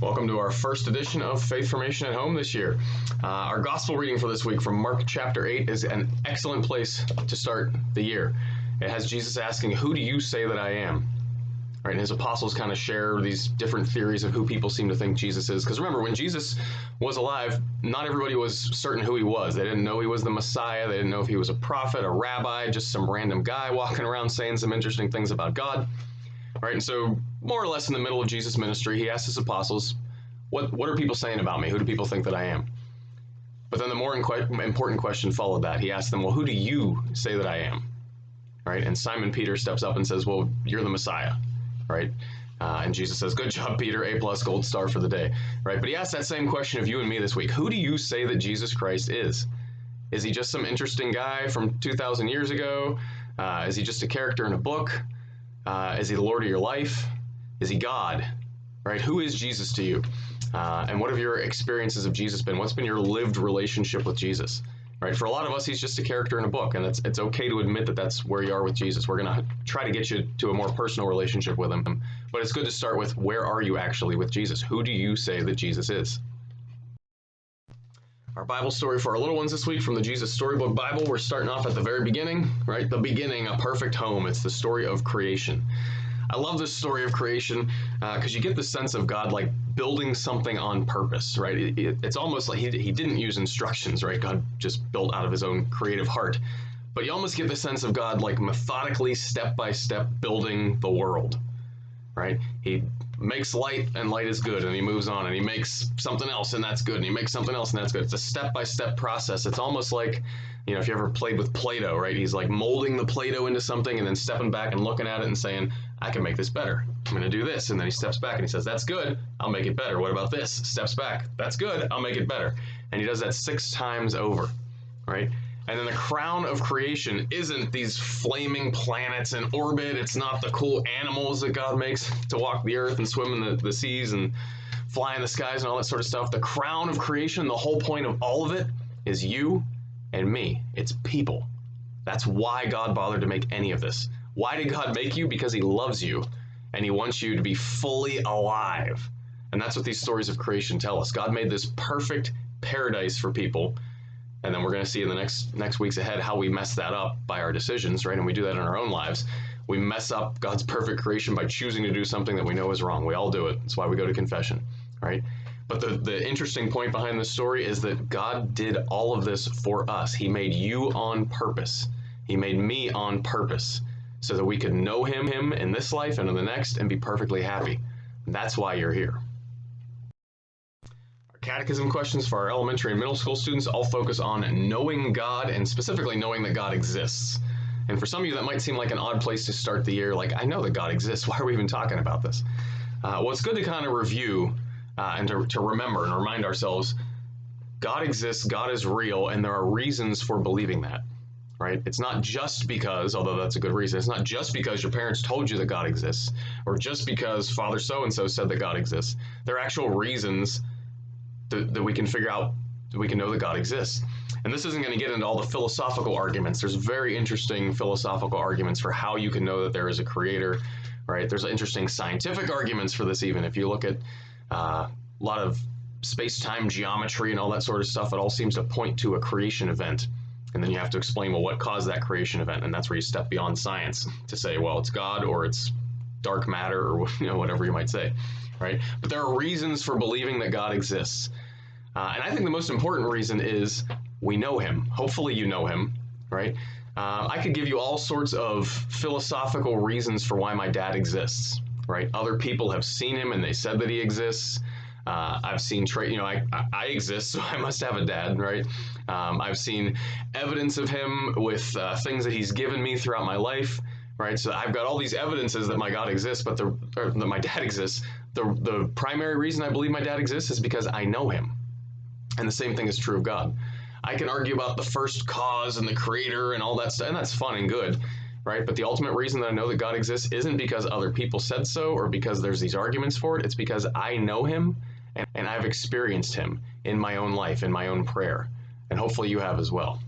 Welcome to our first edition of Faith Formation at Home this year. Our gospel reading for this week from Mark chapter 8 is an excellent place to start the year. It has Jesus asking, "Who do you say that I am?" Right, and his apostles kind of share these different theories of who people seem to think Jesus is. Because remember, when Jesus was alive, not everybody was certain who he was. They didn't know he was the Messiah. They didn't know if he was a prophet, a rabbi, just some random guy walking around saying some interesting things about God. Right, and so more or less in the middle of Jesus' ministry, he asked his apostles, what are people saying about me? Who do people think that I am? But then the more important question followed that. He asked them, well, who do you say that I am? Right, and Simon Peter steps up and says, well, you're the Messiah. Right, and Jesus says, good job, Peter, A+ gold star for the day. Right, but he asked that same question of you and me this week. Who do you say that Jesus Christ is? Is he just some interesting guy from 2,000 years ago? Is he just a character in a book? Is he the Lord of your life? Is he God? Right? Who is Jesus to you? And what have your experiences of Jesus been? What's been your lived relationship with Jesus? Right? For a lot of us, he's just a character in a book, and it's okay to admit that that's where you are with Jesus. We're going to try to get you to a more personal relationship with him, but it's good to start with, where are you actually with Jesus? Who do you say that Jesus is? Our Bible story for our little ones this week from the Jesus Storybook Bible. We're starting off at the very beginning, right? The beginning, a perfect home. It's the story of creation. I love this story of creation because you get the sense of God like building something on purpose, right? It's almost like he didn't use instructions, right? God just built out of his own creative heart. But you almost get the sense of God like methodically, step by step, building the world, right? He makes light and light is good, and he moves on, and he makes something else and that's good, and he makes something else and that's good. It's a step-by-step process. It's almost like, you know, if you ever played with Play-Doh, right? He's like molding the Play-Doh into something and then stepping back and looking at it and saying, I can make this better. I'm going to do this. And then he steps back and he says, that's good. I'll make it better. What about this? Steps back. That's good. I'll make it better. And he does that 6 times over, right? And then the crown of creation isn't these flaming planets in orbit. It's not the cool animals that God makes to walk the earth and swim in the seas and fly in the skies and all that sort of stuff. The crown of creation, the whole point of all of it, is you and me. It's people. That's why God bothered to make any of this. Why did God make you? Because he loves you, and he wants you to be fully alive. And that's what these stories of creation tell us. God made this perfect paradise for people. And then we're going to see in the next weeks ahead how we mess that up by our decisions, right? And we do that in our own lives. We mess up God's perfect creation by choosing to do something that we know is wrong. We all do it. That's why we go to confession, right? But the interesting point behind this story is that God did all of this for us. He made you on purpose. He made me on purpose so that we could know him in this life and in the next and be perfectly happy. That's why you're here. Catechism questions for our elementary and middle school students all focus on knowing God, and specifically knowing that God exists. And for some of you, that might seem like an odd place to start the year. Like, I know that God exists. Why are we even talking about this? Well, it's good to kind of review and to remember and remind ourselves, God exists, God is real, and there are reasons for believing that, right? It's not just because, although that's a good reason, it's not just because your parents told you that God exists, or just because Father so-and-so said that God exists. There are actual reasons that we can figure out, that we can know that God exists. And this isn't going to get into all the philosophical arguments. There's very interesting philosophical arguments for how you can know that there is a creator, right? There's interesting scientific arguments for this even. If you look at a lot of space-time geometry and all that sort of stuff, it all seems to point to a creation event. And then you have to explain, well, what caused that creation event? And that's where you step beyond science to say, well, it's God or it's dark matter or whatever you might say, right? But there are reasons for believing that God exists. And I think the most important reason is we know him. Hopefully you know him, right? I could give you all sorts of philosophical reasons for why my dad exists, right? Other people have seen him and they said that he exists. I've seen, I exist, so I must have a dad, right? I've seen evidence of him with things that he's given me throughout my life, right? So I've got all these evidences that my God exists, or that my dad exists. The primary reason I believe my dad exists is because I know him. And the same thing is true of God. I can argue about the first cause and the creator and all that stuff, and that's fun and good, right? But the ultimate reason that I know that God exists isn't because other people said so or because there's these arguments for it. It's because I know him and I've experienced him in my own life, in my own prayer. And hopefully you have as well.